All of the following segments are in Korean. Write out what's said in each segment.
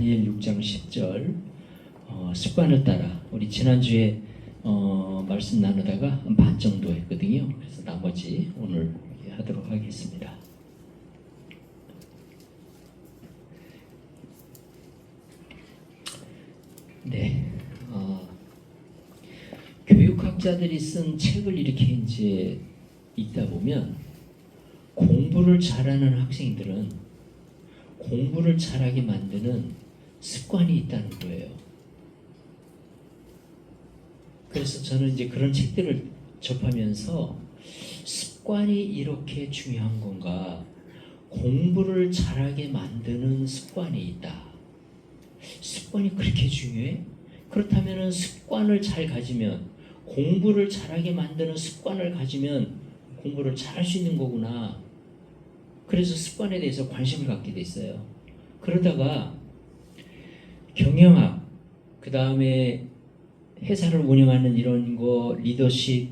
다니엘 6장 10절 습관을 따라 우리 지난주에 말씀 나누다가 반 정도 했거든요. 그래서 나머지 오늘 하도록 하겠습니다. 네, 교육학자들이 쓴 책을 이렇게 이제 읽다 보면 공부를 잘하는 학생들은 공부를 잘하게 만드는 습관이 있다는 거예요. 그래서 저는 이제 그런 책들을 접하면서 습관이 이렇게 중요한 건가? 공부를 잘하게 만드는 습관이 있다. 습관이 그렇게 중요해? 그렇다면 습관을 잘 가지면, 공부를 잘하게 만드는 습관을 가지면 공부를 잘할 수 있는 거구나. 그래서 습관에 대해서 관심을 갖게 됐어요. 그러다가 경영학, 그 다음에 회사를 운영하는 이런 거, 리더십,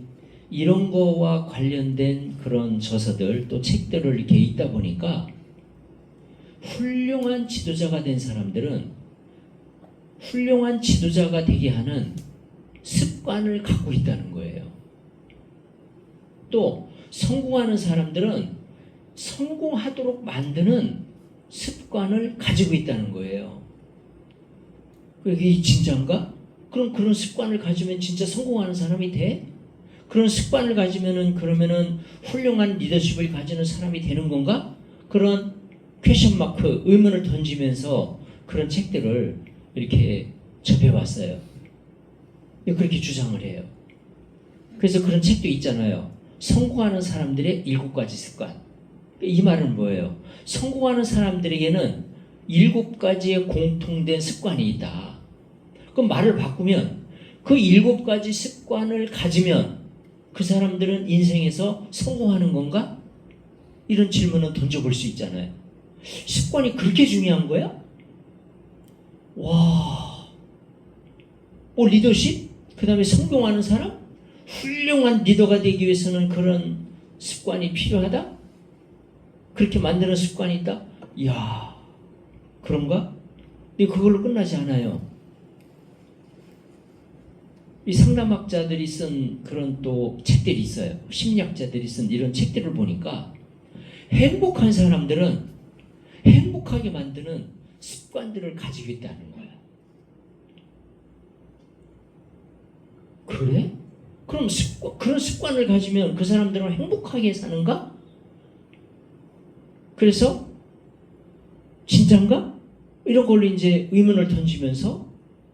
이런 거와 관련된 그런 저서들, 또 책들을 이렇게 읽다 보니까 훌륭한 지도자가 된 사람들은 훌륭한 지도자가 되게 하는 습관을 갖고 있다는 거예요. 또 성공하는 사람들은 성공하도록 만드는 습관을 가지고 있다는 거예요. 이게 진짜인가? 그럼 그런 습관을 가지면 진짜 성공하는 사람이 돼? 그런 습관을 가지면은 그러면은 훌륭한 리더십을 가지는 사람이 되는 건가? 그런 퀘션 마크, 의문을 던지면서 그런 책들을 이렇게 접해왔어요. 그렇게 주장을 해요. 그래서 그런 책도 있잖아요. 성공하는 사람들의 7가지 습관. 이 말은 뭐예요? 성공하는 사람들에게는 7가지의 공통된 습관이 있다. 그럼 말을 바꾸면 그 7가지 습관을 가지면 그 사람들은 인생에서 성공하는 건가? 이런 질문은 던져볼 수 있잖아요. 습관이 그렇게 중요한 거야? 와, 리더십? 그 다음에 성공하는 사람? 훌륭한 리더가 되기 위해서는 그런 습관이 필요하다? 그렇게 만드는 습관이 있다? 이야, 그런가? 근데 그걸로 끝나지 않아요. 이 상담학자들이 쓴 그런 또 책들이 있어요. 심리학자들이 쓴 이런 책들을 보니까 행복한 사람들은 행복하게 만드는 습관들을 가지고 있다는 거야. 그래? 그럼 그런 습관을 가지면 그 사람들은 행복하게 사는가? 그래서 진짠가? 이런 걸로 이제 의문을 던지면서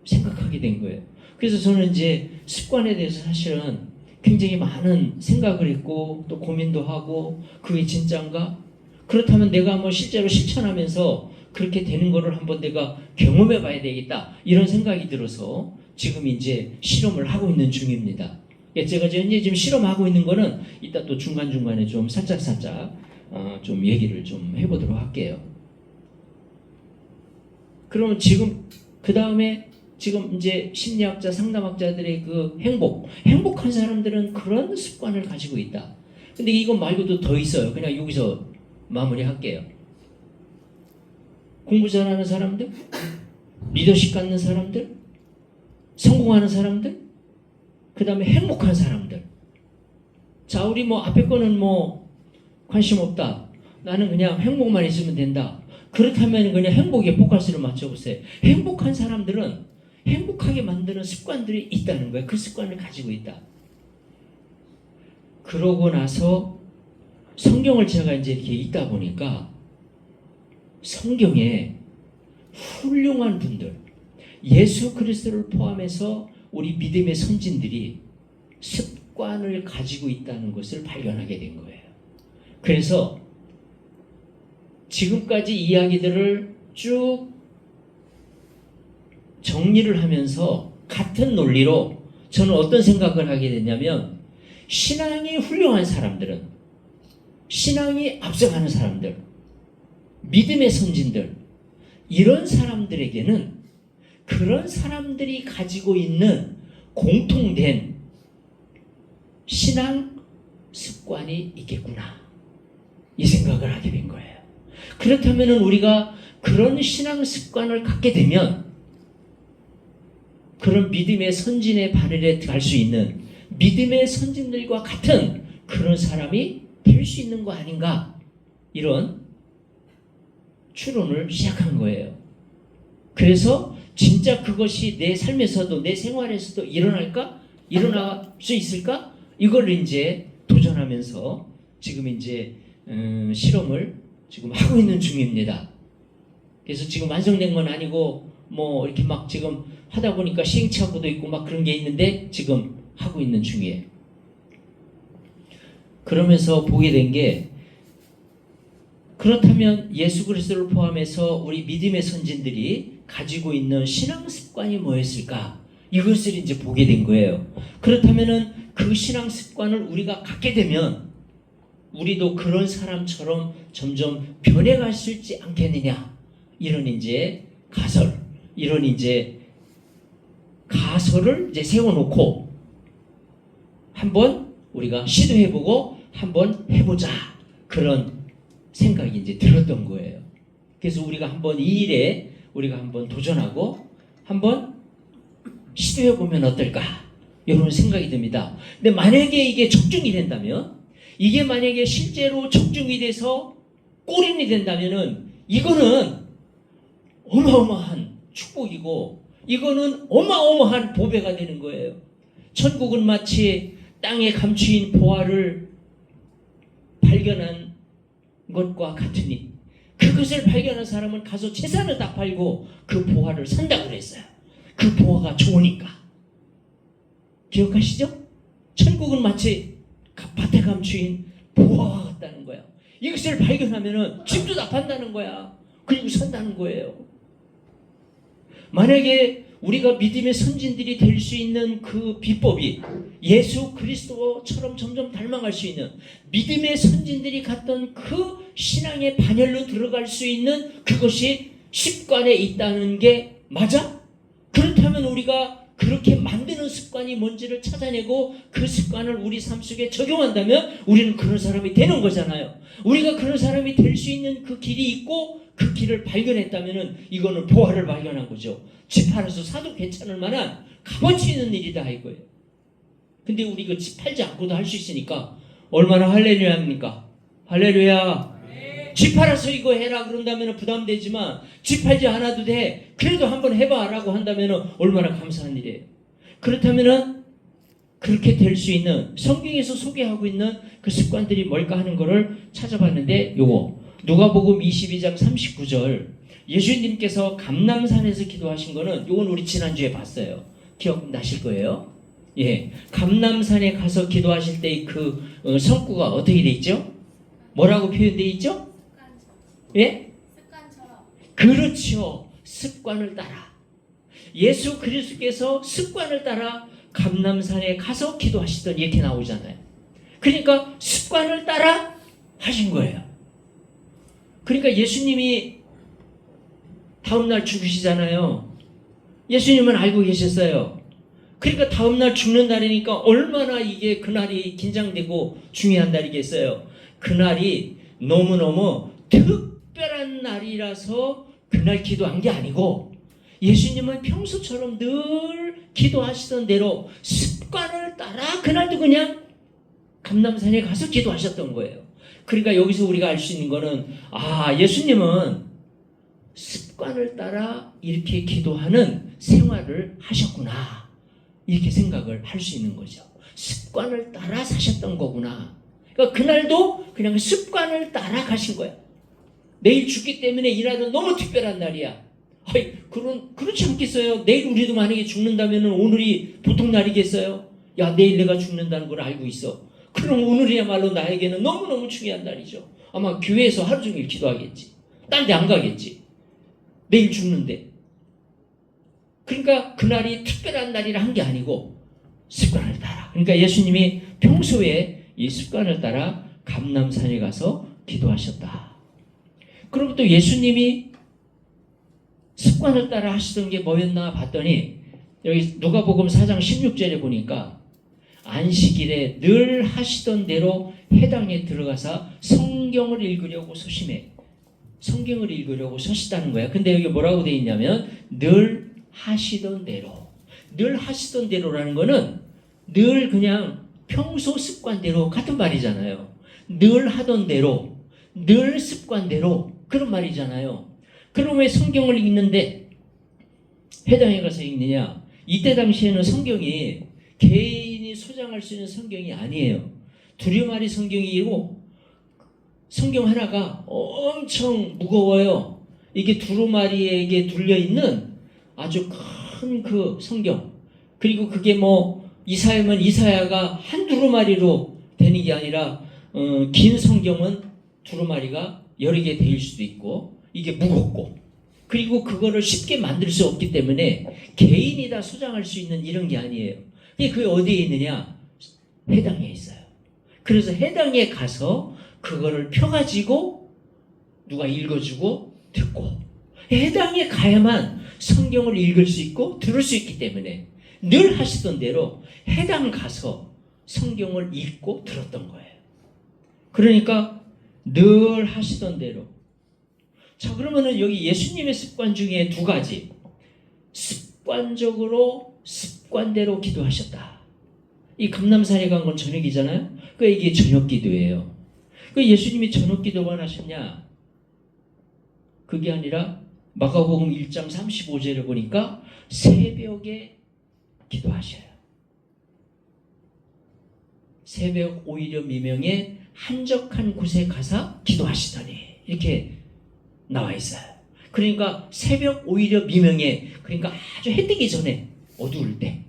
생각하게 된 거예요. 그래서 저는 이제 습관에 대해서 사실은 굉장히 많은 생각을 했고 또 고민도 하고 그게 진짠가? 그렇다면 내가 뭐 실제로 실천하면서 그렇게 되는 거를 한번 내가 경험해 봐야 되겠다. 이런 생각이 들어서 지금 이제 실험을 하고 있는 중입니다. 제가 이제 지금 실험하고 있는 거는 이따 또 중간중간에 좀 살짝 좀 얘기를 좀 해보도록 할게요. 그러면 지금 그 다음에 지금 이제 심리학자, 상담학자들의 그 행복한 사람들은 그런 습관을 가지고 있다. 근데 이거 말고도 더 있어요. 그냥 여기서 마무리할게요. 공부 잘하는 사람들, 리더십 갖는 사람들, 성공하는 사람들, 그 다음에 행복한 사람들. 자, 우리 앞에 거는 관심 없다. 나는 그냥 행복만 있으면 된다. 그렇다면 그냥 행복에 포커스를 맞춰보세요. 행복한 사람들은 행복하게 만드는 습관들이 있다는 거예요. 그 습관을 가지고 있다. 그러고 나서 성경을 제가 이제 이렇게 읽다 보니까 성경에 훌륭한 분들, 예수 그리스도를 포함해서 우리 믿음의 선진들이 습관을 가지고 있다는 것을 발견하게 된 거예요. 그래서 지금까지 이야기들을 쭉 정리를 하면서 같은 논리로 저는 어떤 생각을 하게 됐냐면 신앙이 훌륭한 사람들은, 신앙이 앞서가는 사람들, 믿음의 선진들, 이런 사람들에게는 그런 사람들이 가지고 있는 공통된 신앙 습관이 있겠구나, 이 생각을 하게 된 거예요. 그렇다면 우리가 그런 신앙 습관을 갖게 되면 그런 믿음의 선진의 바늘에 갈 수 있는 믿음의 선진들과 같은 그런 사람이 될 수 있는 거 아닌가, 이런 추론을 시작한 거예요. 그래서 진짜 그것이 내 삶에서도 내 생활에서도 일어날까? 일어날 수 있을까? 이걸 이제 도전하면서 지금 이제 실험을 지금 하고 있는 중입니다. 그래서 지금 완성된 건 아니고 뭐 이렇게 막 지금 하다 보니까 시행착오도 있고 막 그런 게 있는데 지금 하고 있는 중이에요. 그러면서 보게 된 게, 그렇다면 예수 그리스도를 포함해서 우리 믿음의 선진들이 가지고 있는 신앙 습관이 뭐였을까? 이것을 이제 보게 된 거예요. 그렇다면은 그 신앙 습관을 우리가 갖게 되면 우리도 그런 사람처럼 점점 변해갈 수 있지 않겠느냐? 이런 이제 가설, 이런 이제 가설을 이제 세워놓고 한번 우리가 시도해보고 한번 해보자, 그런 생각이 이제 들었던 거예요. 그래서 우리가 한번 이 일에 우리가 한번 도전하고 한번 시도해보면 어떨까, 이런 생각이 듭니다. 근데 만약에 이게 적중이 된다면, 이게 만약에 실제로 적중이 돼서 꼬린이 된다면은 이거는 어마어마한 축복이고 이거는 어마어마한 보배가 되는 거예요. 천국은 마치 땅에 감추인 보화를 발견한 것과 같으니, 그것을 발견한 사람은 가서 재산을 다 팔고 그 보화를 산다고 그랬어요. 그 보화가 좋으니까. 기억하시죠? 천국은 마치 밭에 감추인 보화가 같다는 거야. 이것을 발견하면은 집도 다 판다는 거야. 그리고 산다는 거예요. 만약에 우리가 믿음의 선진들이 될 수 있는 그 비법이 예수 그리스도처럼 점점 닮아갈 수 있는, 믿음의 선진들이 갔던 그 신앙의 반열로 들어갈 수 있는 그것이 습관에 있다는 게 맞아? 그렇다면 우리가 그렇게 만드는 습관이 뭔지를 찾아내고 그 습관을 우리 삶 속에 적용한다면 우리는 그런 사람이 되는 거잖아요. 우리가 그런 사람이 될 수 있는 그 길이 있고 그 길을 발견했다면 이거는 보화를 발견한 거죠. 집 팔아서 사도 괜찮을 만한 값어치 있는 일이다 이거예요. 근데 우리 그 집 팔지 않고도 할 수 있으니까 얼마나 할렐루야입니까? 할렐루야. 집 팔아서 이거 해라 그런다면 부담되지만 집 팔지 않아도 돼, 그래도 한번 해봐 라고 한다면 얼마나 감사한 일이에요. 그렇다면 그렇게 될 수 있는 성경에서 소개하고 있는 그 습관들이 뭘까 하는 거를 찾아봤는데, 요거 누가복음 22장 39절 예수님께서 감람산에서 기도하신 거는 요건 우리 지난주에 봤어요. 기억나실 거예요. 예, 감람산에 가서 기도하실 때 그 성구가 어떻게 돼 있죠? 뭐라고 표현돼 있죠? 예? 습관처럼. 그렇죠. 습관을 따라. 예수 그리스도께서 습관을 따라 감람산에 가서 기도하시던, 이렇게 나오잖아요. 그러니까 습관을 따라 하신 거예요. 그러니까 예수님이 다음날 죽으시잖아요. 예수님은 알고 계셨어요. 그러니까 다음날 죽는 날이니까 얼마나 이게 그날이 긴장되고 중요한 날이겠어요. 그날이 너무너무 특별한 날이라서 그날 기도한 게 아니고, 예수님은 평소처럼 늘 기도하시던 대로 습관을 따라 그날도 그냥 감람산에 가서 기도하셨던 거예요. 그러니까 여기서 우리가 알 수 있는 거는, 예수님은 습관을 따라 이렇게 기도하는 생활을 하셨구나, 이렇게 생각을 할 수 있는 거죠. 습관을 따라 사셨던 거구나. 그러니까 그날도 그냥 습관을 따라 가신 거야. 내일 죽기 때문에 이날은 너무 특별한 날이야. 그렇지 않겠어요? 내일 우리도 만약에 죽는다면 오늘이 보통 날이겠어요? 야, 내일 내가 죽는다는 걸 알고 있어. 그럼 오늘이야말로 나에게는 너무너무 중요한 날이죠. 아마 교회에서 하루 종일 기도하겠지. 딴 데 안 가겠지. 내일 죽는데. 그러니까 그날이 특별한 날이라 한 게 아니고 습관을 따라. 그러니까 예수님이 평소에 이 습관을 따라 감람산에 가서 기도하셨다. 그리고 또 예수님이 습관을 따라 하시던 게 뭐였나 봤더니, 여기 누가복음 4장 16절에 보니까 안식일에 늘 하시던 대로 회당에 들어가서 성경을 읽으려고 소심해. 성경을 읽으려고 서시다는 거야. 근데 여기 뭐라고 되어 있냐면 늘 하시던 대로. 늘 하시던 대로라는 거는 늘 그냥 평소 습관대로 같은 말이잖아요. 늘 하던 대로, 늘 습관대로 그런 말이잖아요. 그럼 왜 성경을 읽는데 회당에 가서 읽느냐? 이때 당시에는 성경이 개인이 소장할 수 있는 성경이 아니에요. 두루마리 성경이고 성경 하나가 엄청 무거워요. 이게 두루마리에게 둘려있는 아주 큰 그 성경. 그리고 그게 뭐 이사야면 이사야가 한 두루마리로 되는 게 아니라 긴 성경은 두루마리가 여러 개 되일 수도 있고 이게 무겁고 그리고 그거를 쉽게 만들 수 없기 때문에 개인이 다 소장할 수 있는 이런 게 아니에요. 그게 어디에 있느냐? 회당에 있어요. 그래서 회당에 가서 그거를 펴가지고 누가 읽어주고 듣고 회당에 가야만 성경을 읽을 수 있고 들을 수 있기 때문에 늘 하시던 대로 회당 가서 성경을 읽고 들었던 거예요. 그러니까 늘 하시던 대로. 자, 그러면은 여기 예수님의 습관 중에 두 가지. 습관적으로 습관대로 기도하셨다. 이 감람산에 간 건 저녁이잖아요. 그러니까 이게 저녁 기도예요. 그 예수님이 저녁 기도만 하셨냐? 그게 아니라 마가복음 1장 35절을 보니까 새벽에 기도하셔요. 새벽 오히려 미명에 한적한 곳에 가서 기도하시더니 이렇게 나와 있어요. 그러니까 새벽 오히려 미명에 그러니까 아주 해 뜨기 전에 어두울 때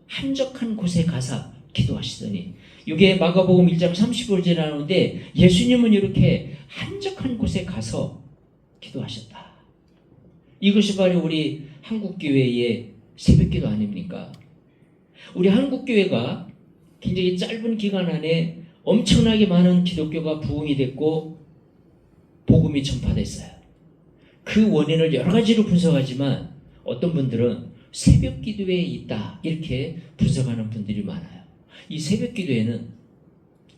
한적한 곳에 가서 기도하시더니 이게 마가복음 1장 35절에 나오는데 예수님은 이렇게 한적한 곳에 가서 기도하셨다. 이것이 바로 우리 한국교회의 새벽기도 아닙니까? 우리 한국교회가 굉장히 짧은 기간 안에 엄청나게 많은 기독교가 부흥이 됐고 복음이 전파됐어요. 그 원인을 여러 가지로 분석하지만 어떤 분들은 새벽기도에 있다 이렇게 분석하는 분들이 많아요. 이 새벽기도에는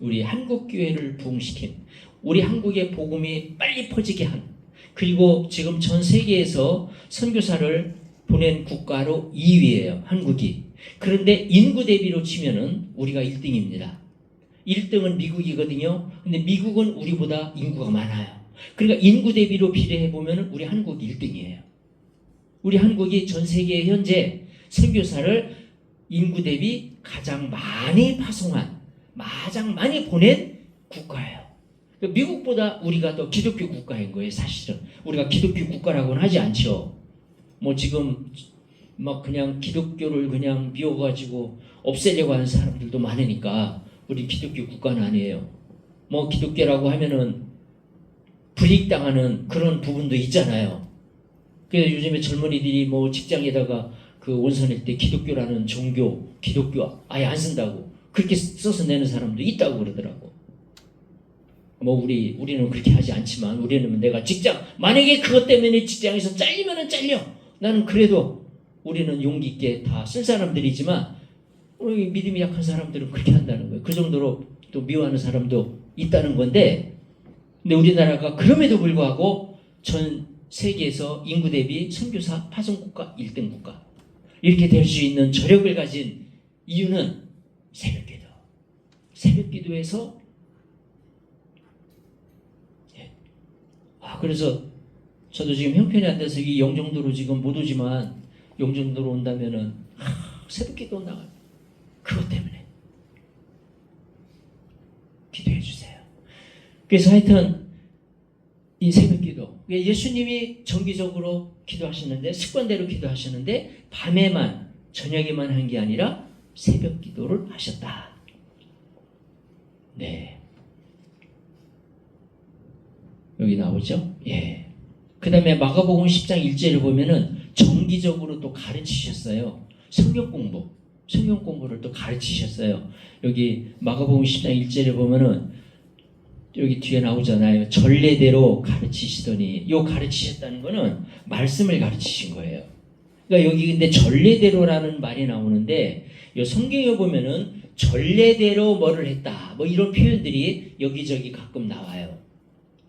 우리 한국교회를 부흥시킨 우리 한국의 복음이 빨리 퍼지게 한 그리고 지금 전 세계에서 선교사를 보낸 국가로 2위예요. 한국이. 그런데 인구 대비로 치면은 우리가 1등입니다. 1등은 미국이거든요. 근데 미국은 우리보다 인구가 많아요. 그러니까 인구 대비로 비례해 보면 우리 한국이 1등이에요. 우리 한국이 전 세계에 현재 선교사를 인구 대비 가장 많이 파송한, 가장 많이 보낸 국가예요. 미국보다 우리가 더 기독교 국가인 거예요, 사실은. 우리가 기독교 국가라고는 하지 않죠. 뭐 지금 막 그냥 기독교를 그냥 미워가지고 없애려고 하는 사람들도 많으니까 우리 기독교 국가는 아니에요. 뭐 기독교라고 하면은 불이익당하는 그런 부분도 있잖아요. 그래서 요즘에 젊은이들이 뭐 직장에다가 그 원서낼 때 기독교라는 종교, 기독교 아예 안 쓴다고 그렇게 써서 내는 사람도 있다고 그러더라고. 뭐 우리는 그렇게 하지 않지만 우리는 내가 직장 만약에 그것 때문에 직장에서 잘리면은 잘려. 나는 그래도 우리는 용기 있게 다 쓸 사람들이지만 믿음이 약한 사람들은 그렇게 한다는 거예요. 그 정도로 또 미워하는 사람도 있다는 건데 근데 우리나라가 그럼에도 불구하고 전 세계에서 인구 대비 선교사 파송국가 1등 국가 이렇게 될 수 있는 저력을 가진 이유는 새벽기도. 새벽기도에서 그래서 저도 지금 형편이 안 돼서 이 영종도로 지금 못 오지만 영종도로 온다면은 새벽기도 나가요. 그것 때문에 기도해 주세요. 그래서 하여튼 이 새벽기도 예수님이 정기적으로 기도하시는데 습관대로 기도하시는데 밤에만 저녁에만 한 게 아니라 새벽기도를 하셨다. 네. 여기 나오죠? 예. 그 다음에 마가복음 10장 1절을 보면은 정기적으로 또 가르치셨어요. 성경 공부를 또 가르치셨어요. 여기 마가복음 10장 1절에 보면은 여기 뒤에 나오잖아요. 전례대로 가르치시더니 요 가르치셨다는 거는 말씀을 가르치신 거예요. 그러니까 여기 근데 전례대로라는 말이 나오는데 요 성경에 보면은 전례대로 뭐를 했다 뭐 이런 표현들이 여기저기 가끔 나와요.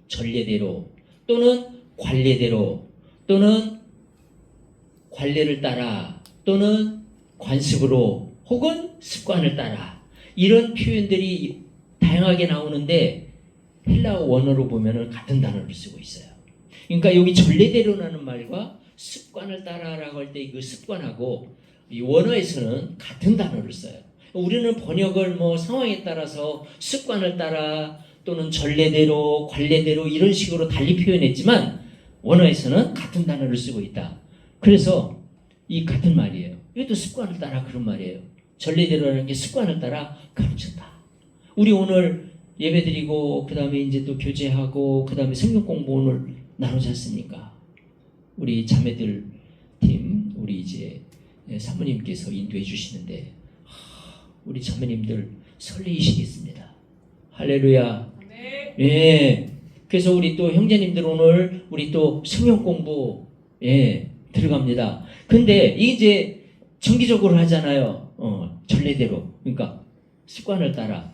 전례대로 또는 관례대로 또는 관례를 따라 또는 관습으로 혹은 습관을 따라 이런 표현들이 다양하게 나오는데 헬라어 원어로 보면은 같은 단어를 쓰고 있어요. 그러니까 여기 전례대로라는 말과 습관을 따라라고 할 때 그 습관하고 이 원어에서는 같은 단어를 써요. 우리는 번역을 뭐 상황에 따라서 습관을 따라 또는 전례대로 관례대로 이런 식으로 달리 표현했지만 원어에서는 같은 단어를 쓰고 있다. 그래서 이 같은 말이에요. 이것도 습관을 따라 그런 말이에요. 전례대로라는 게 습관을 따라 가르쳤다. 우리 오늘 예배드리고 그 다음에 이제 또 교제하고 그 다음에 성경 공부 오늘 나누지 않습니까? 우리 자매들 팀 우리 이제 사모님께서 인도해 주시는데 우리 자매님들 설레이시겠습니다. 할렐루야. 예. 그래서 우리 또 형제님들 오늘 우리 또 성경 공부 들어갑니다. 근데 이제 정기적으로 하잖아요. 전례대로. 그러니까 습관을 따라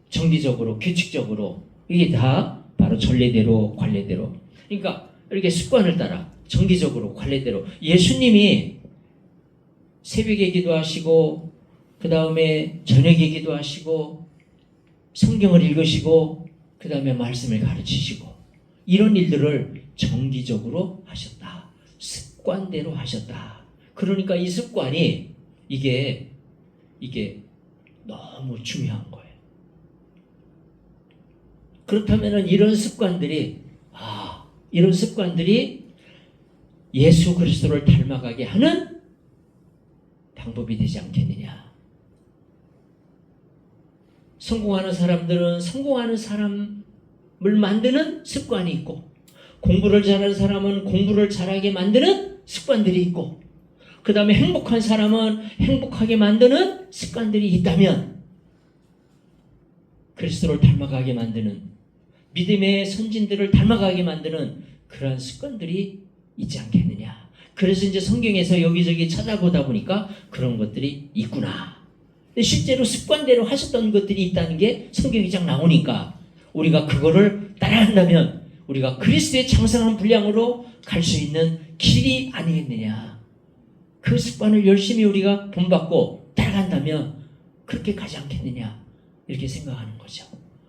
정기적으로 규칙적으로 이게 다 바로 전례대로 관례대로. 그러니까 이렇게 습관을 따라 정기적으로 관례대로 예수님이 새벽에 기도하시고 그 다음에 저녁에 기도하시고 성경을 읽으시고 그 다음에 말씀을 가르치시고 이런 일들을 정기적으로 하셨다. 습관대로 하셨다. 그러니까 이 습관이 이게 너무 중요한 거예요. 그렇다면 이런 습관들이 예수 그리스도를 닮아가게 하는 방법이 되지 않겠느냐. 성공하는 사람들은 성공하는 사람을 만드는 습관이 있고 공부를 잘하는 사람은 공부를 잘하게 만드는 습관들이 있고 그 다음에 행복한 사람은 행복하게 만드는 습관들이 있다면 그리스도를 닮아가게 만드는 믿음의 선진들을 닮아가게 만드는 그러한 습관들이 있지 않겠느냐. 그래서 이제 성경에서 여기저기 찾아보다 보니까 그런 것들이 있구나. 근데 실제로 습관대로 하셨던 것들이 있다는 게 성경에 쫙 나오니까 우리가 그거를 따라한다면 우리가 그리스도의 장성한 분량으로 갈 수 있는 길이 아니겠느냐. 그 습관을 열심히 우리가 본받고 따라간다면 그렇게 가지 않겠느냐 이렇게 생각하는 거죠.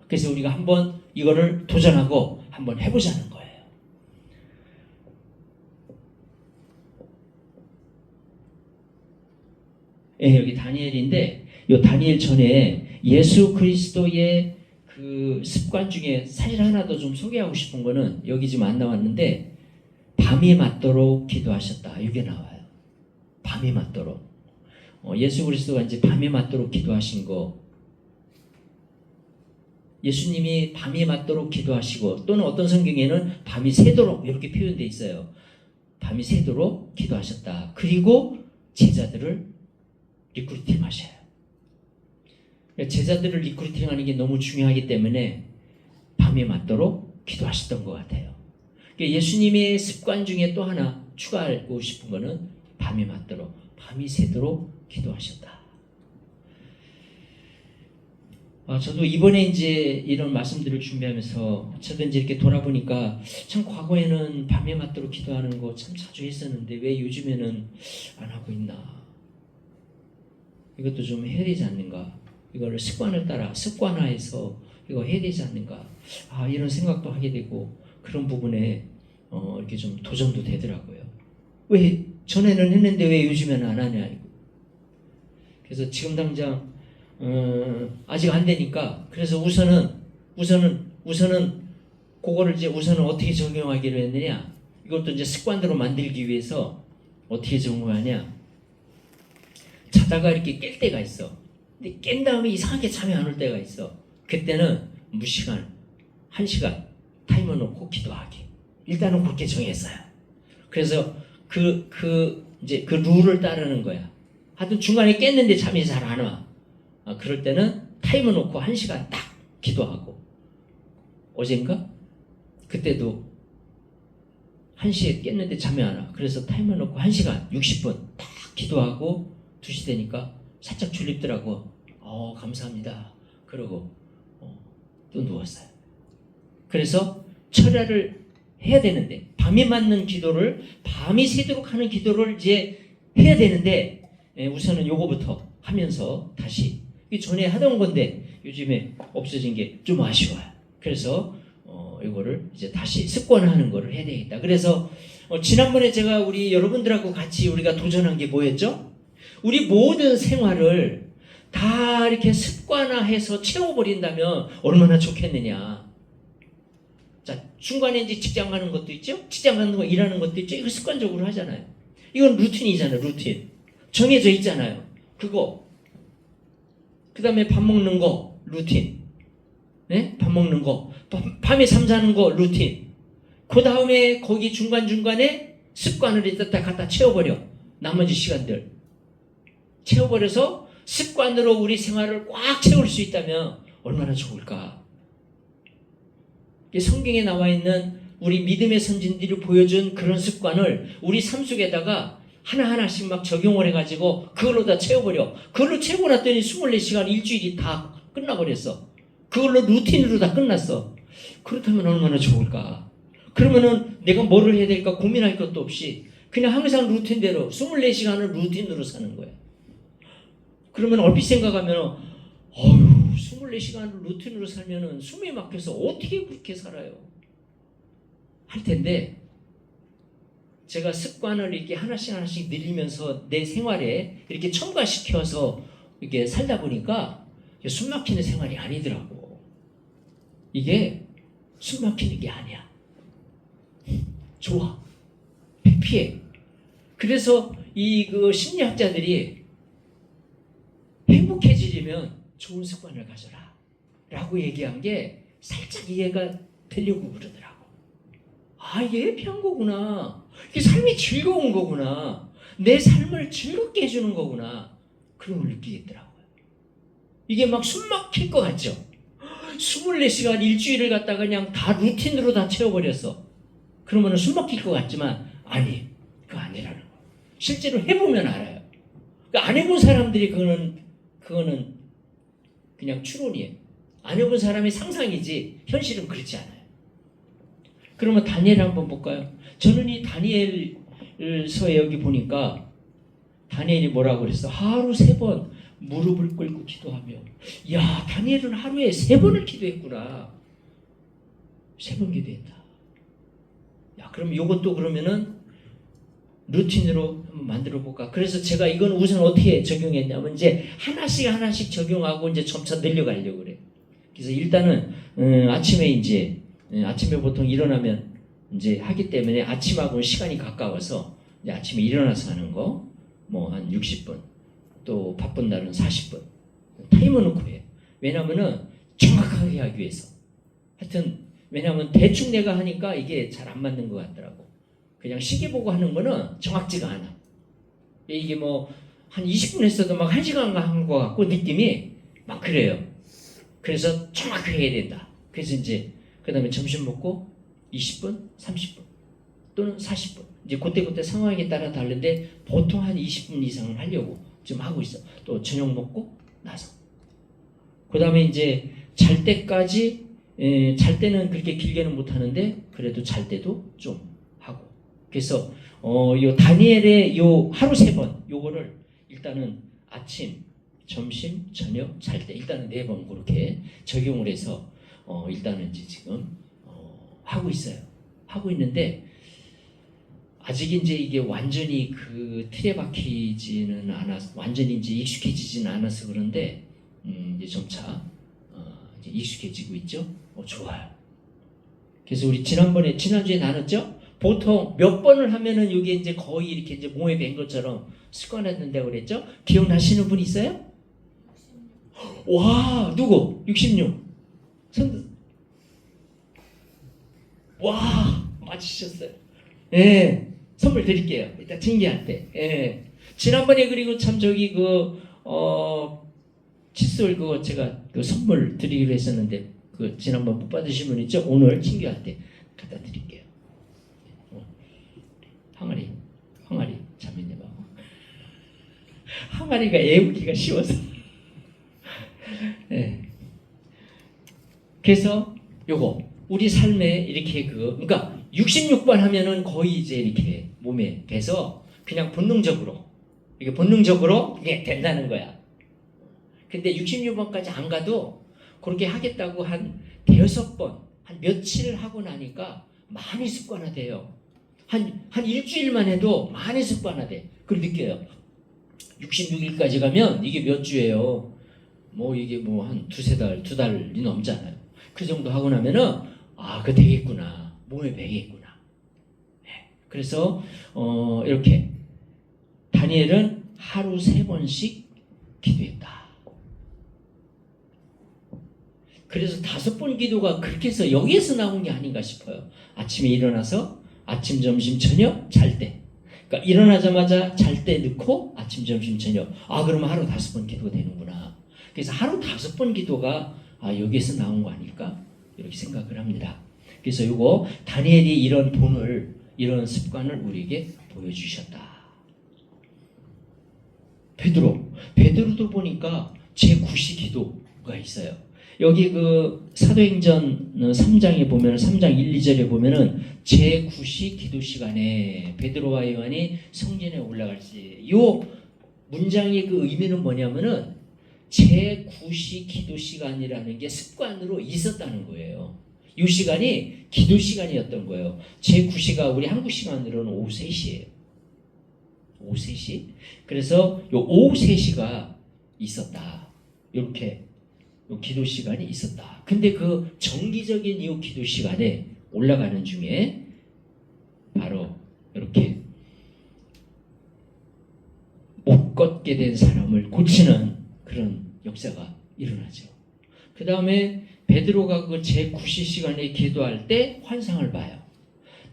그래서 우리가 한번 이거를 도전하고 한번 해보자는 거예요. 여기 다니엘인데 이 다니엘 전에 예수 그리스도의 그 습관 중에 사실 하나 더 좀 소개하고 싶은 거는 여기 지금 안 나왔는데 밤이 맞도록 기도하셨다. 이게 나와요. 밤이 맞도록. 예수 그리스도가 이제 밤이 맞도록 기도하신 거. 예수님이 밤이 맞도록 기도하시고 또는 어떤 성경에는 밤이 새도록 이렇게 표현되어 있어요. 밤이 새도록 기도하셨다. 그리고 제자들을 리크루팅 하셔요. 제자들을 리크루팅하는 게 너무 중요하기 때문에 밤이 맞도록 기도하셨던 것 같아요. 예수님의 습관 중에 또 하나 추가하고 싶은 거는 밤이 맞도록, 밤이 새도록 기도하셨다. 저도 이번에 이제 이런 말씀들을 준비하면서 저도 이제 이렇게 돌아보니까 참 과거에는 밤에 맞도록 기도하는 거 참 자주 했었는데 왜 요즘에는 안 하고 있나. 이것도 좀 해야 되지 않는가. 이거를 습관을 따라 습관화해서 이거 해야 되지 않는가. 이런 생각도 하게 되고 그런 부분에 이렇게 좀 도전도 되더라고요. 왜 전에는 했는데 왜 요즘에는 안 하냐. 그래서 지금 당장 아직 안 되니까 그래서 우선은 그거를 이제 우선은 어떻게 적용하기로 했느냐. 이것도 이제 습관대로 만들기 위해서 어떻게 적용하냐. 자다가 이렇게 깰 때가 있어. 근데 깬 다음에 이상하게 잠이 안 올 때가 있어. 그때는 무시간 1시간 타이머 놓고 기도하기. 일단은 그렇게 정했어요. 그래서 이제 그 룰을 따르는 거야. 하여튼 중간에 깼는데 잠이 잘 안 와. 그럴 때는 타이머 놓고 1시간 딱 기도하고. 어젠가? 그때도 1시에 깼는데 잠이 안 와. 그래서 타이머 놓고 1시간 60분 딱 기도하고 2시 되니까 살짝 졸립더라고. 감사합니다. 그러고 또 누웠어요. 그래서 철야를 해야 되는데, 밤이 맞는 기도를 밤이 새도록 하는 기도를 이제 해야 되는데, 우선은 요거부터 하면서 다시, 전에 하던 건데 요즘에 없어진 게 좀 아쉬워요. 그래서 이거를 이제 다시 습관화하는 거를 해야 되겠다. 그래서 지난번에 제가 우리 여러분들하고 같이 우리가 도전한 게 뭐였죠? 우리 모든 생활을 다 이렇게 습관화해서 채워버린다면 얼마나 좋겠느냐. 자, 중간에 이제 직장 가는 것도 있죠? 직장 가는 거, 일하는 것도 있죠? 이거 습관적으로 하잖아요. 이건 루틴이잖아요, 루틴. 정해져 있잖아요. 그거. 그 다음에 밥 먹는 거, 루틴. 네? 밥 먹는 거. 밤에 잠자는 거, 루틴. 그 다음에 거기 중간중간에 습관을 일단 갖다 채워버려. 나머지 시간들. 채워버려서 습관으로 우리 생활을 꽉 채울 수 있다면 얼마나 좋을까. 성경에 나와 있는 우리 믿음의 선진들이 보여준 그런 습관을 우리 삶 속에다가 하나하나씩 막 적용을 해가지고 그걸로 다 채워버려. 그걸로 채우고 났더니 24시간 일주일이 다 끝나버렸어. 그걸로 루틴으로 다 끝났어. 그렇다면 얼마나 좋을까. 그러면은 내가 뭐를 해야 될까 고민할 것도 없이 그냥 항상 루틴대로 24시간을 루틴으로 사는 거야. 그러면 얼핏 생각하면 24시간을 루틴으로 살면은 숨이 막혀서 어떻게 그렇게 살아요? 할 텐데 제가 습관을 이렇게 하나씩 늘리면서 내 생활에 이렇게 첨가시켜서 이렇게 살다 보니까 숨 막히는 생활이 아니더라고. 이게 숨 막히는 게 아니야. 좋아. 피해. 그래서 그 심리학자들이 행복해지려면 좋은 습관을 가져라 라고 얘기한 게 살짝 이해가 되려고 그러더라고. 이게 필요한 거구나. 이게 삶이 즐거운 거구나. 내 삶을 즐겁게 해주는 거구나. 그런 걸 느끼겠더라고요. 이게 막 숨 막힐 것 같죠? 24시간 일주일을 갖다가 그냥 다 루틴으로 다 채워버렸어. 그러면 숨 막힐 것 같지만 아니, 그거 아니라는 거. 실제로 해보면 알아요. 그러니까 안 해본 사람들이 그거는 그냥 추론이에요. 안 해본 사람의 상상이지 현실은 그렇지 않아요. 그러면 다니엘 한번 볼까요? 저는 이 다니엘서에 여기 보니까 다니엘이 뭐라고 그랬어? 하루 3번 무릎을 꿇고 기도하며. 야, 다니엘은 하루에 3번을 기도했구나. 3번 기도했다. 야, 그럼 이것도 그러면은 루틴으로 한번 만들어 볼까? 그래서 제가 이건 우선 어떻게 적용했냐면 이제 하나씩 적용하고 이제 점차 늘려가려고 그래요. 그래서 일단은 아침에 보통 일어나면 이제 하기 때문에 아침하고는 시간이 가까워서 이제 아침에 일어나서 하는 거 뭐 한 60분, 또 바쁜 날은 40분 타이머 놓고 해요. 왜냐면은 정확하게 하기 위해서. 하여튼 왜냐면 대충 내가 하니까 이게 잘 안 맞는 것 같더라고. 그냥 시계 보고 하는 거는 정확지가 않아. 이게 뭐 한 20분 했어도 막 1시간 한 것 같고 느낌이 막 그래요. 그래서 정확하게 해야 된다. 그래서 이제 그 다음에 점심 먹고 20분, 30분 또는 40분 이제 그때 상황에 따라 다른데 보통 한 20분 이상을 하려고 지금 하고 있어. 또 저녁 먹고 나서 그 다음에 이제 잘 때까지 잘 때는 그렇게 길게는 못 하는데 그래도 잘 때도 좀 하고. 그래서 요 다니엘의 요 하루 3번 요거를 일단은 아침, 점심, 저녁, 잘 때 일단은 4번 그렇게 적용을 해서 일단은 이제 지금 하고 있어요. 하고 있는데 아직 이제 이게 완전히 그 틀에 박히지는 않아서 완전히 이제 익숙해지지는 않아서 그런데 이제 점차 이제 익숙해지고 있죠. 좋아요. 그래서 우리 지난주에 나눴죠. 보통 몇 번을 하면은 이게 이제 거의 이렇게 이제 몸에 밴 것처럼 습관화된다고 그랬죠. 기억나시는 분 있어요? 와, 누구? 66. 와, 맞으셨어요. 예, 선물 드릴게요. 이따 징계할 때. 예. 지난번에 그리고 참 저기 칫솔 그거 제가 그 선물 드리기로 했었는데 그 지난번 못 받으신 분 있죠? 오늘 징계할 때 갖다 드릴게요. 항아리 자매님 하고 항아리가 애우기가 쉬워서. 네. 그래서 요거 우리 삶에 이렇게 그러니까 66번 하면은 거의 이제 이렇게 몸에 배서 그냥 본능적으로 이게 본능적으로 그게 된다는 거야. 근데 66번까지 안 가도 그렇게 하겠다고 한 대여섯 번, 한 며칠 하고 나니까 많이 습관화돼요. 한 일주일만 해도 많이 습관화돼. 그걸 느껴요. 66일까지 가면 이게 몇 주예요? 뭐 이게 뭐 한 두세 달, 두 달이 넘잖아요. 그 정도 하고 나면은 그거 되겠구나. 몸에 배겠구나. 네. 그래서 이렇게 다니엘은 하루 3번씩 기도했다. 그래서 5번 기도가 그렇게 해서 여기에서 나온 게 아닌가 싶어요. 아침에 일어나서 아침, 점심, 저녁 잘 때. 그러니까 일어나자마자 잘 때 넣고 아침, 점심, 저녁. 그러면 하루 5번 기도가 되는구나. 그래서 하루 5번 기도가 여기에서 나온 거 아닐까? 이렇게 생각을 합니다. 그래서 이거 다니엘이 이런 본을, 이런 습관을 우리에게 보여주셨다. 베드로도 보니까 제9시 기도가 있어요. 여기 그 사도행전 3장에 보면 3장 1, 2절에 보면은 제9시 기도 시간에 베드로와 요한이 성전에 올라갈지 이 문장의 그 의미는 뭐냐면은 제9시 기도 시간이라는 게 습관으로 있었다는 거예요. 이 시간이 기도 시간이었던 거예요. 제9시가 우리 한국 시간으로는 오후 3시예요. 오후 3시. 그래서 요 오후 3시가 있었다. 이렇게 요 기도 시간이 있었다. 근데 그 정기적인 이 기도 시간에 올라가는 중에 바로 이렇게 못 걷게 된 사람을 고치는 그런 역사가 일어나죠. 그 다음에 베드로가 그 제9시 시간에 기도할 때 환상을 봐요.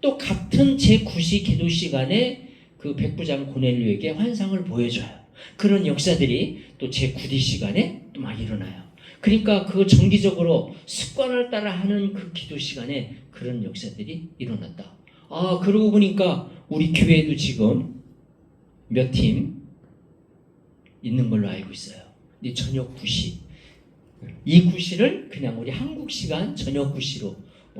또 같은 제9시 기도 시간에 그 백부장 고넬료에게 환상을 보여줘요. 그런 역사들이 또 제9디 시간에 또 막 일어나요. 그러니까 그 정기적으로 습관을 따라 하는 그 기도 시간에 그런 역사들이 일어났다. 그러고 보니까 우리 교회도 지금 몇 팀 있는 걸로 알고 있어요. 근데 저녁 9시. 이 9시를 그냥 우리 한국 시간 저녁 9시로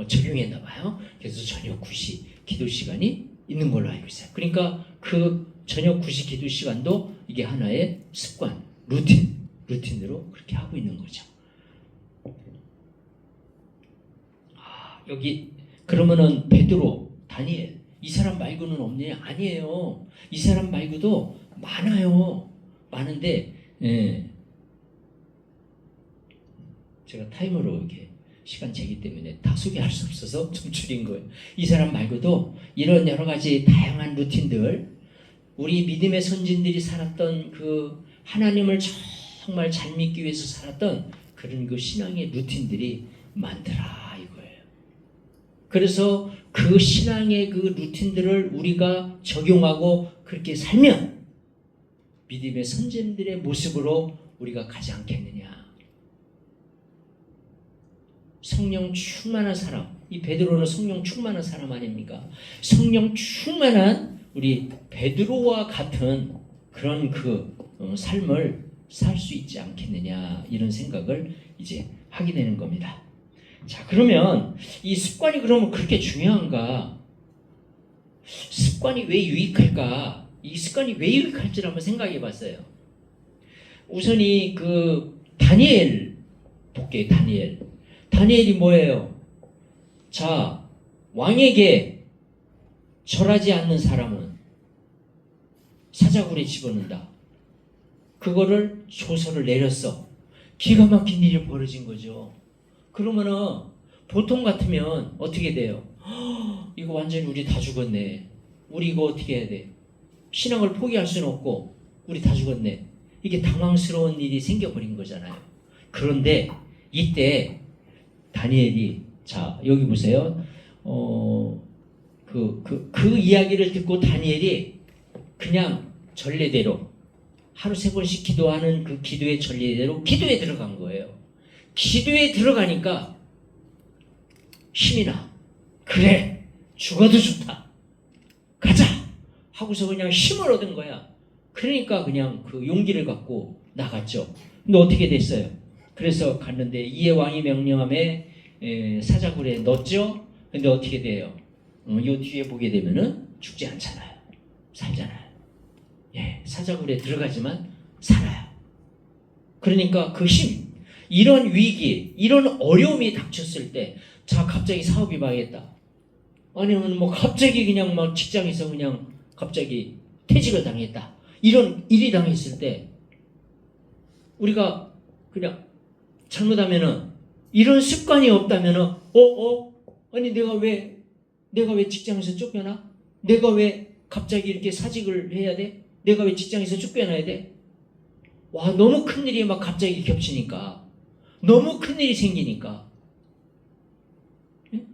적용했나 봐요. 그래서 저녁 9시 기도 시간이 있는 걸로 알고 있어요. 그러니까 그 저녁 9시 기도 시간도 이게 하나의 습관, 루틴으로 그렇게 하고 있는 거죠. 여기 그러면은 베드로, 다니엘 이 사람 말고는 없냐? 아니에요. 이 사람 말고도 많아요. 많은데 제가 타이머로 이렇게 시간 재기 때문에 다 소개할 수 없어서 좀 줄인 거예요. 이 사람 말고도 이런 여러 가지 다양한 루틴들, 우리 믿음의 선진들이 살았던 그 하나님을 정말 잘 믿기 위해서 살았던 그런 그 신앙의 루틴들이 많더라 이거예요. 그래서 그 신앙의 그 루틴들을 우리가 적용하고 그렇게 살면 믿음의 선진들의 모습으로 우리가 가지 않겠느냐. 성령 충만한 사람, 이 베드로는 성령 충만한 사람 아닙니까? 성령 충만한 우리 베드로와 같은 그런 그 삶을 살 수 있지 않겠느냐 이런 생각을 이제 하게 되는 겁니다. 자, 그러면 이 습관이 그러면 그렇게 중요한가? 습관이 왜 유익할까? 이 습관이 왜 유익할지를 한번 생각해 봤어요. 우선 그 다니엘 볼게요. 다니엘이 뭐예요? 자, 왕에게 절하지 않는 사람은 사자굴에 집어넣는다. 그거를 조서를 내렸어. 기가 막힌 일이 벌어진 거죠. 그러면은 보통 같으면 어떻게 돼요? 이거 완전히 우리 다 죽었네. 우리 이거 어떻게 해야 돼? 신앙을 포기할 수는 없고 우리 다 죽었네. 이게 당황스러운 일이 생겨버린 거잖아요. 그런데 이때 다니엘이, 자 여기 보세요. 그 이야기를 듣고 다니엘이 그냥 전례대로 하루 3번씩 기도하는 그 기도의 전례대로 기도에 들어간 거예요. 기도에 들어가니까 힘이 나. 그래, 죽어도 좋다. 가자 하고서 그냥 힘을 얻은 거야. 그러니까 그냥 그 용기를 갖고 나갔죠. 근데 어떻게 됐어요? 그래서 갔는데 이에 왕이 명령함에 사자굴에 넣었죠. 근데 어떻게 돼요? 요 뒤에 보게 되면은 죽지 않잖아요. 살잖아요. 예, 사자굴에 들어가지만 살아요. 그러니까 그 힘, 이런 위기, 이런 어려움이 닥쳤을 때, 자, 갑자기 사업이 망했다. 아니면 뭐 갑자기 그냥 막 직장에서 그냥 갑자기 퇴직을 당했다. 이런 일이 당했을 때, 우리가 그냥 잘못하면은, 이런 습관이 없다면은, 아니 내가 왜 직장에서 쫓겨나? 내가 왜 갑자기 이렇게 사직을 해야 돼? 내가 왜 직장에서 쫓겨나야 돼? 와, 너무 큰일이 막 갑자기 겹치니까, 너무 큰일이 생기니까,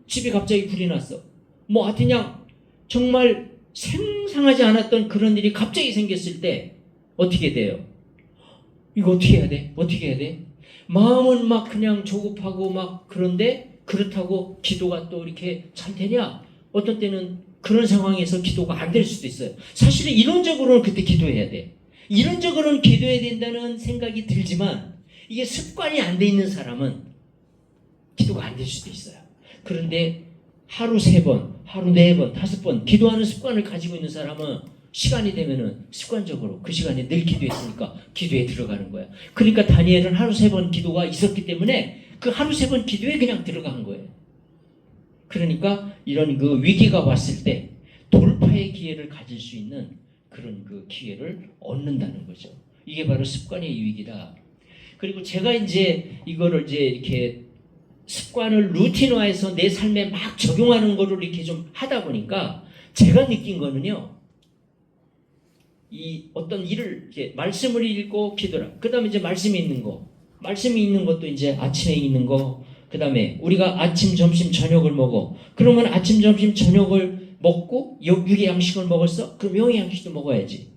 집에 갑자기 불이 났어. 뭐 하여튼 그냥 정말 생상하지 않았던 그런 일이 갑자기 생겼을 때 어떻게 돼요? 이거 어떻게 해야 돼? 어떻게 해야 돼? 마음은 막 그냥 조급하고 막 그런데, 그렇다고 기도가 또 이렇게 잘 되냐? 어떤 때는 그런 상황에서 기도가 안 될 수도 있어요. 사실은 이론적으로는 그때 기도해야 돼. 이론적으로는 기도해야 된다는 생각이 들지만, 이게 습관이 안 돼 있는 사람은 기도가 안 될 수도 있어요. 그런데 하루 3번, 하루 4번, 5번 기도하는 습관을 가지고 있는 사람은 시간이 되면은 습관적으로 그 시간에 늘 기도했으니까 기도에 들어가는 거야. 그러니까 다니엘은 하루 3번 기도가 있었기 때문에 그 하루 3번 기도에 그냥 들어간 거예요. 그러니까 이런 그 위기가 왔을 때 돌파의 기회를 가질 수 있는 그런 그 기회를 얻는다는 거죠. 이게 바로 습관의 유익이다. 그리고 제가 이제 이거를 이제 이렇게 습관을 루틴화해서 내 삶에 막 적용하는 거를 이렇게 좀 하다 보니까 제가 느낀 거는요, 이 어떤 일을 이렇게 말씀을 읽고 기도라. 그 다음에 이제 말씀이 있는 거. 말씀이 있는 것도 이제 아침에 있는 거. 그 다음에 우리가 아침, 점심, 저녁을 먹어. 그러면 아침, 점심, 저녁을 먹고 육의 양식을 먹었어? 그럼 영의 양식도 먹어야지.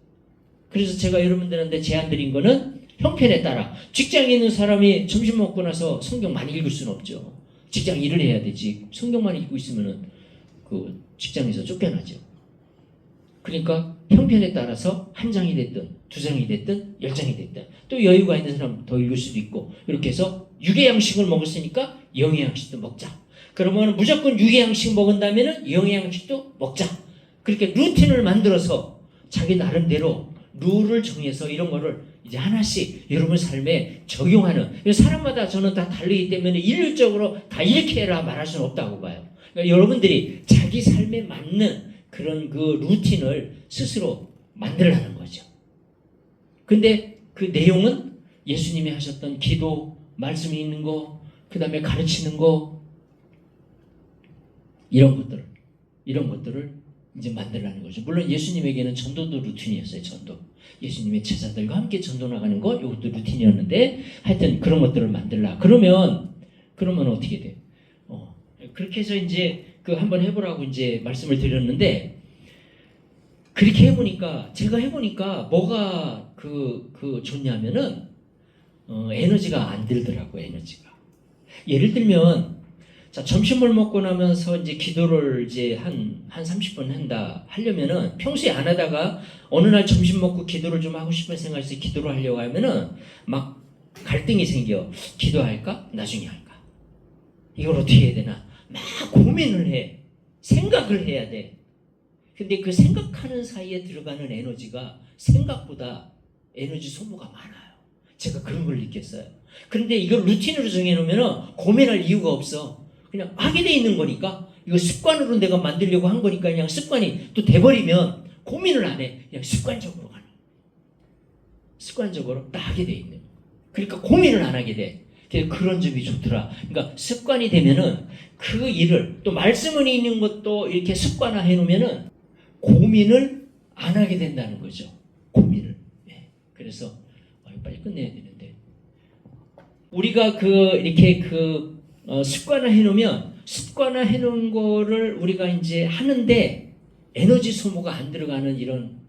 그래서 제가 여러분들한테 제안 드린 거는 형편에 따라 직장에 있는 사람이 점심 먹고 나서 성경 많이 읽을 수는 없죠. 직장 일을 해야 되지. 성경만 읽고 있으면은 그 직장에서 쫓겨나죠. 그러니까 형편에 따라서 1장이 됐든 2장이 됐든 10장이 됐든 또 여유가 있는 사람 더 읽을 수도 있고 이렇게 해서 육의 양식을 먹었으니까 영의 양식도 먹자. 그러면 무조건 육의 양식 먹은다면은 영의 양식도 먹자. 그렇게 루틴을 만들어서 자기 나름대로 룰을 정해서 이런 거를 이제 하나씩 여러분 삶에 적용하는, 사람마다 저는 다 다르기 때문에 일률적으로 다 이렇게 해라 말할 수는 없다고 봐요. 그러니까 여러분들이 자기 삶에 맞는 그런 그 루틴을 스스로 만들라는 거죠. 근데 그 내용은 예수님이 하셨던 기도, 말씀이 있는 거, 그 다음에 가르치는 거, 이런 것들을 이제 만들라는 거죠. 물론 예수님에게는 전도도 루틴이었어요. 전도. 예수님의 제자들과 함께 전도 나가는 거, 이것도 루틴이었는데, 하여튼 그런 것들을 만들라. 그러면 어떻게 돼? 그렇게 해서 이제 그 한번 해보라고 이제 말씀을 드렸는데, 그렇게 해보니까, 제가 해보니까 뭐가 좋냐면은, 에너지가 안 들더라고요, 에너지가. 예를 들면, 자, 점심을 먹고 나면서 이제 기도를 이제 한 30분 하려면은 평소에 안 하다가 어느 날 점심 먹고 기도를 좀 하고 싶은 생각에서 기도를 하려고 하면은 막 갈등이 생겨. 기도할까? 나중에 할까? 이걸 어떻게 해야 되나? 막 고민을 해. 생각을 해야 돼. 근데 그 생각하는 사이에 들어가는 에너지가 생각보다 에너지 소모가 많아요. 제가 그런 걸 느꼈어요. 그런데 이걸 루틴으로 정해놓으면 고민할 이유가 없어. 그냥 하게 돼 있는 거니까, 이거 습관으로 내가 만들려고 한 거니까 그냥 습관이 또 돼버리면 고민을 안 해. 그냥 습관적으로 가는. 습관적으로 딱 하게 돼 있는. 그러니까 고민을 안 하게 돼. 그런 점이 좋더라. 그러니까 습관이 되면은 그 일을, 또 말씀을 읽는 것도 이렇게 습관화 해놓으면은 고민을 안 하게 된다는 거죠. 고민을. 네. 그래서 빨리 끝내야 되는데, 우리가 이렇게 습관화 해놓으면, 습관화 해놓은 거를 우리가 이제 하는데 에너지 소모가 안 들어가는 이런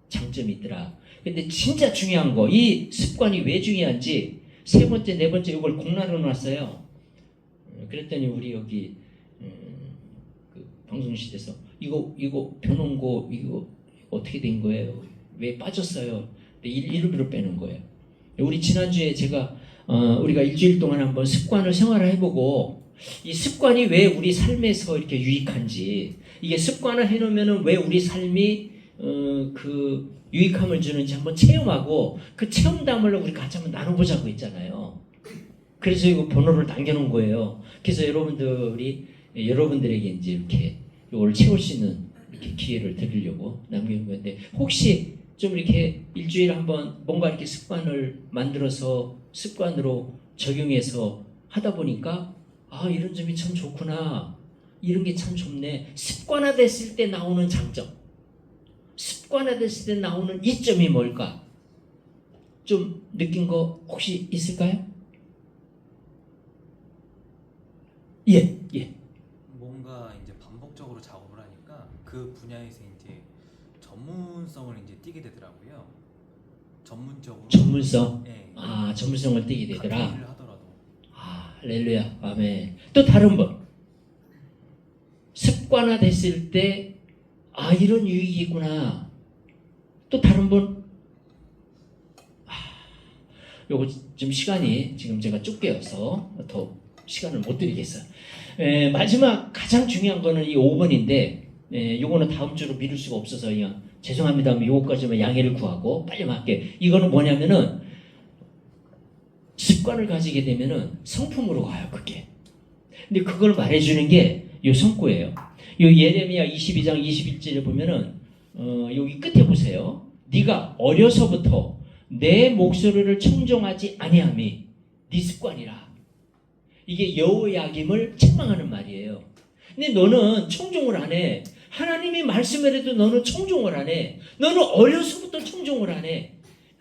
장점이 있더라. 근데 진짜 중요한 거, 이 습관이 왜 중요한지 3번째, 4번째 이걸 공란으로 놨어요. 그랬더니 우리 여기 그 방송실에서 이거 벼놓은 이거 어떻게 된 거예요? 왜 빠졌어요? 일부러 빼는 거예요. 우리 지난주에 제가 우리가 일주일 동안 한번 습관을 생활해보고, 이 습관이 왜 우리 삶에서 이렇게 유익한지, 이게 습관화 해놓으면은 왜 우리 삶이 그 유익함을 주는지 한번 체험하고 그 체험담을 우리 같이 한번 나눠보자고 했잖아요. 그래서 이거 번호를 남겨놓은 거예요. 그래서 여러분들에게 이제 이렇게 이걸 채울 수 있는 이렇게 기회를 드리려고 남겨놓은 건데, 혹시 좀 이렇게 일주일에 한번 뭔가 이렇게 습관을 만들어서 습관으로 적용해서 하다 보니까 이런 점이 참 좋구나, 이런 게 참 좋네, 습관화됐을 때 나오는 장점, 습관화됐을 때 나오는 이점이 뭘까, 좀 느낀 거 혹시 있을까요? 예. 뭔가 이제 반복적으로 작업을 하니까 그 분야에서 이제 전문성을 이제 띠게 되더라고요. 전문성. 네. 전문성을 띠게 되더라. 같은 일을 하더라도. 할렐루야, 아멘. 또 다른 분, 습관화 됐을 때 이런 유익이 있구나. 또 다른 분, 요거 좀 시간이 지금 제가 쭉 빼어서 더 시간을 못 드리겠어요. 마지막 가장 중요한 거는 이 5번인데, 요거는 다음 주로 미룰 수가 없어서 그냥 죄송합니다. 요거까지만 양해를 구하고 빨리 할게. 이거는 뭐냐면은 습관을 가지게 되면은 성품으로 가요, 그게. 근데 그걸 말해주는 게 요 성구예요. 요 예레미야 22장 21절에 보면은 여기 끝에 보세요. 네가 어려서부터 내 목소리를 청종하지 아니함이 네 습관이라. 이게 여호야김을 책망하는 말이에요. 근데 너는 청종을 안 해. 하나님이 말씀을 해도 너는 청종을 안 해. 너는 어려서부터 청종을 안 해.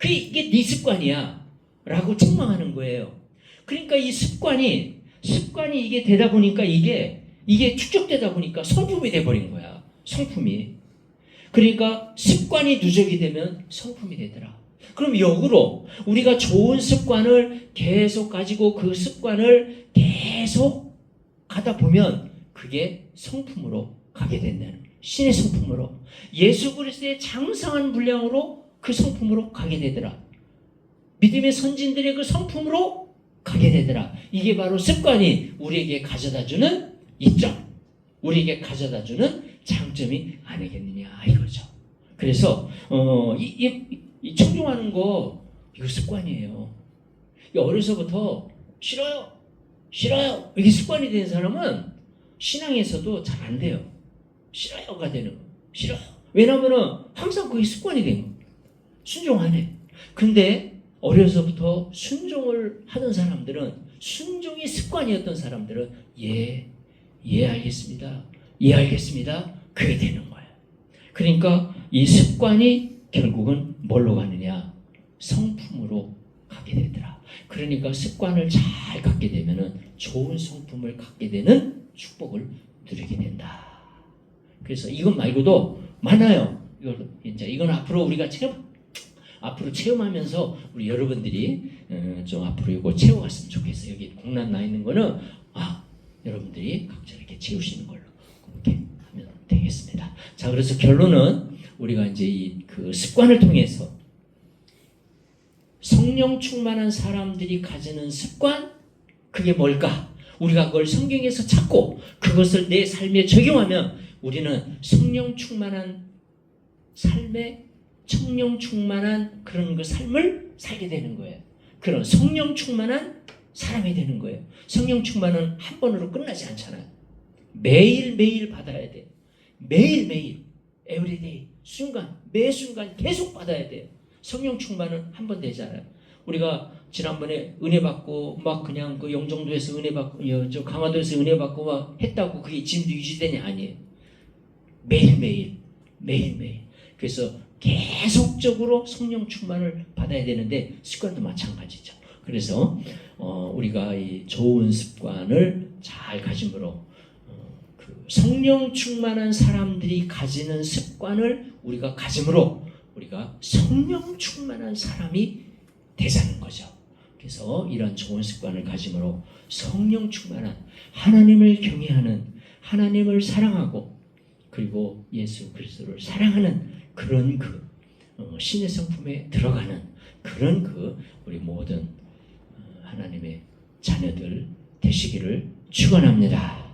이게 네 습관이야 라고 책망하는 거예요. 그러니까 이 습관이 이게 되다 보니까 이게 축적되다 보니까 성품이 돼버린 거야. 성품이. 그러니까 습관이 누적이 되면 성품이 되더라. 그럼 역으로 우리가 좋은 습관을 계속 가지고 그 습관을 계속 가다 보면 그게 성품으로 가게 된다는, 신의 성품으로, 예수 그리스도의 장성한 분량으로 그 성품으로 가게 되더라. 믿음의 선진들의 그 성품으로 가게 되더라. 이게 바로 습관이 우리에게 가져다주는 이점, 우리에게 가져다주는 장점이 아니겠느냐 이거죠. 그래서 이 청종하는 거 이거 습관이에요. 어려서부터 싫어요 이게 습관이 된 사람은 신앙에서도 잘 안 돼요. 싫어요가 되는 거. 싫어요. 왜냐하면 항상 그게 습관이 된 거. 순종 안 해. 근데 어려서부터 순종을 하던 사람들은, 순종이 습관이었던 사람들은 알겠습니다. 그게 되는 거예요. 그러니까 이 습관이 결국은 뭘로 가느냐? 성품으로 가게 되더라. 그러니까 습관을 잘 갖게 되면은 좋은 성품을 갖게 되는 축복을 누리게 된다. 그래서 이것 말고도 많아요. 이건 앞으로 우리가 앞으로 체험하면서 우리 여러분들이 좀 앞으로 이거 채워갔으면 좋겠어요. 여기 공란 나 있는 거는 여러분들이 각자 이렇게 채우시는 걸로 그렇게 하면 되겠습니다. 자, 그래서 결론은 우리가 이제 그 습관을 통해서 성령 충만한 사람들이 가지는 습관, 그게 뭘까? 우리가 그걸 성경에서 찾고 그것을 내 삶에 적용하면 우리는 성령 충만한 삶에 성령 충만한 그런 그 삶을 살게 되는 거예요. 그런 성령 충만한 사람이 되는 거예요. 성령 충만은 한 번으로 끝나지 않잖아요. 매일매일 받아야 돼요. 매일매일, 에브리데이, 매 순간 계속 받아야 돼요. 성령 충만은 한 번 되잖아요. 우리가 지난번에 은혜 받고 막 그냥 그 영종도에서 은혜 받고 저 강화도에서 은혜 받고 막 했다고 그게 지금도 유지되냐? 아니에요. 매일매일. 그래서 계속적으로 성령 충만을 받아야 되는데 습관도 마찬가지죠. 그래서 우리가 이 좋은 습관을 잘 가짐으로 그 성령 충만한 사람들이 가지는 습관을 우리가 가짐으로 우리가 성령 충만한 사람이 되자는 거죠. 그래서 이런 좋은 습관을 가짐으로 성령 충만한, 하나님을 경외하는, 하나님을 사랑하고 그리고 예수 그리스도를 사랑하는 그런 신의 성품에 들어가는 그런 우리 모든 하나님의 자녀들 되시기를 축원합니다.